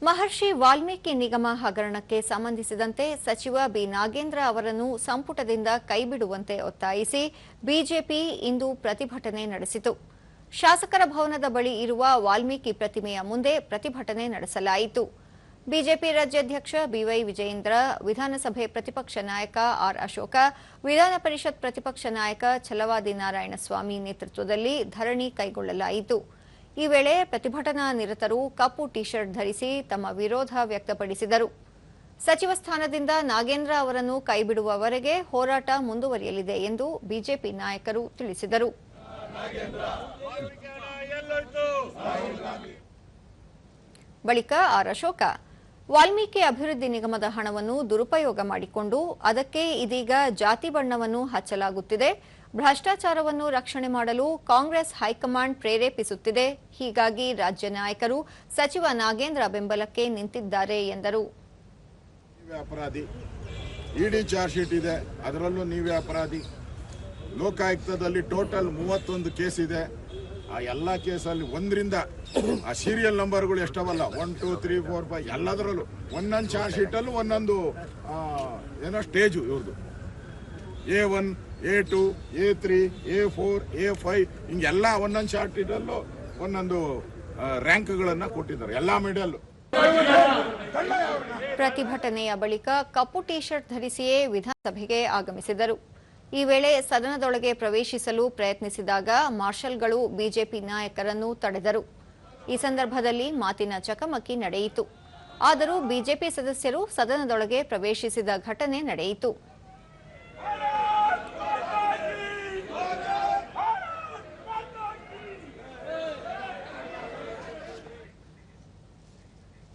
ಮಹರ್ಷಿ ವಾಲ್ಮೀಕಿ ನಿಗಮ ಹಗರಣಕ್ಕೆ ಸಂಬಂಧಿಸಿದಂತೆ ಸಚಿವ ಬಿ ನಾಗೇಂದ್ರ ಅವರನ್ನು ಸಂಪುಟದಿಂದ ಕೈಬಿಡುವಂತೆ ಒತ್ತಾಯಿಸಿ ಬಿಜೆಪಿ ಇಂದು ಪ್ರತಿಭಟನೆ ನಡೆಸಿತು. ಶಾಸಕರ ಭವನದ ಬಳಿ ಇರುವ ವಾಲ್ಮೀಕಿ ಪ್ರತಿಮೆಯ ಮುಂದೆ ಪ್ರತಿಭಟನೆ ನಡೆಸಲಾಯಿತು. ಬಿಜೆಪಿ ರಾಜ್ಯಾಧ್ಯಕ್ಷ ಬಿವೈ ವಿಜಯೇಂದ್ರ, ವಿಧಾನಸಭೆ ಪ್ರತಿಪಕ್ಷ ನಾಯಕ ಆರ್ ಅಶೋಕ, ವಿಧಾನ ಪರಿಷತ್ ಪ್ರತಿಪಕ್ಷ ನಾಯಕ ಛಲವಾದಿ ನಾರಾಯಣಸ್ವಾಮಿ ನೇತೃತ್ವದಲ್ಲಿ ಧರಣಿ ಕೈಗೊಳ್ಳಲಾಯಿತು. ಈ ವೇಳೆ ಪ್ರತಿಭಟನಾ ನಿರತರು ಕಪ್ಪು ಟಿ ಶರ್ಟ್ ಧರಿಸಿ ತಮ್ಮ ವಿರೋಧ ವ್ಯಕ್ತಪಡಿಸಿದರು. ಸಚಿವ ಸ್ಥಾನದಿಂದ ನಾಗೇಂದ್ರ ಅವರನ್ನು ಕೈಬಿಡುವವರೆಗೆ ಹೋರಾಟ ಮುಂದುವರಿಯಲಿದೆ ಎಂದು ಬಿಜೆಪಿ ನಾಯಕರು ತಿಳಿಸಿದರು. ಬಳಿಕ ಆರ್ ಅಶೋಕ, ವಾಲ್ಮೀಕಿ ಅಭಿವೃದ್ಧಿ ನಿಗಮದ ಹಣವನ್ನು ದುರುಪಯೋಗ ಮಾಡಿಕೊಂಡು ಅದಕ್ಕೆ ಇದೀಗ ಜಾತಿ ಬಣ್ಣವನ್ನು ಹಚ್ಚಲಾಗುತ್ತಿದೆ. ಭ್ರಷ್ಟಾಚಾರವನ್ನು ರಕ್ಷಣೆ ಮಾಡಲು ಕಾಂಗ್ರೆಸ್ ಹೈಕಮಾಂಡ್ ಪ್ರೇರೇಪಿಸುತ್ತಿದೆ. ಹೀಗಾಗಿ ರಾಜ್ಯ ನಾಯಕರು ಸಚಿವ ನಾಗೇಂದ್ರ ಬೆಂಬಲಕ್ಕೆ ನಿಂತಿದ್ದಾರೆ ಎಂದರು. ಅಪರಾಧಿ, ಇಡಿ ಚಾರ್ಜ್ ಶೀಟ್ ಇದೆ, ಅದರಲ್ಲೂ ನೀವೇ ಅಪರಾಧಿ. ಲೋಕಾಯುಕ್ತದಲ್ಲಿ ಟೋಟಲ್ 31 ಕೇಸ್ ಇದೆ. ಆ ಎಲ್ಲ ಕೇಸಲ್ಲಿ ಒಂದರಿಂದ ಆ ಸೀರಿಯಲ್ ನಂಬರ್ಗಳು ಎಷ್ಟವಲ್ಲ, 1 2 3 4 5 ಎಲ್ಲದರಲ್ಲೂ ಒಂದೊಂದು ಚಾರ್ಜ್ ಶೀಟಲ್ಲೂ ಒಂದೊಂದು ಏನೋ ಸ್ಟೇಜು ಇವ್ರದ್ದು. A1, A2, A3, A4, A5 ಹಿಂಗೆಲ್ಲ ಒಂದೊಂದು ಚಾರ್ಜ್ ಶೀಟಲ್ಲೂ ಒಂದೊಂದು ರ್ಯಾಂಕ್ಗಳನ್ನು ಕೊಟ್ಟಿದ್ದಾರೆ, ಎಲ್ಲ ಮೆಡಲ್. ಪ್ರತಿಭಟನೆಯ ಬಳಿಕ ಕಪ್ಪು ಟಿ ಶರ್ಟ್ ಧರಿಸಿಯೇ ವಿಧಾನಸಭೆಗೆ ಆಗಮಿಸಿದರು. ಈ ವೇಳೆ ಸದನದೊಳಗೆ ಪ್ರವೇಶಿಸಲು ಪ್ರಯತ್ನಿಸಿದಾಗ ಮಾರ್ಷಲ್ಗಳು ಬಿಜೆಪಿ ನಾಯಕರನ್ನು ತಡೆದರು. ಈ ಸಂದರ್ಭದಲ್ಲಿ ಮಾತಿನ ಚಕಮಕಿ ನಡೆಯಿತು. ಆದರೂ ಬಿಜೆಪಿ ಸದಸ್ಯರು ಸದನದೊಳಗೆ ಪ್ರವೇಶಿಸಿದ ಘಟನೆ ನಡೆಯಿತು.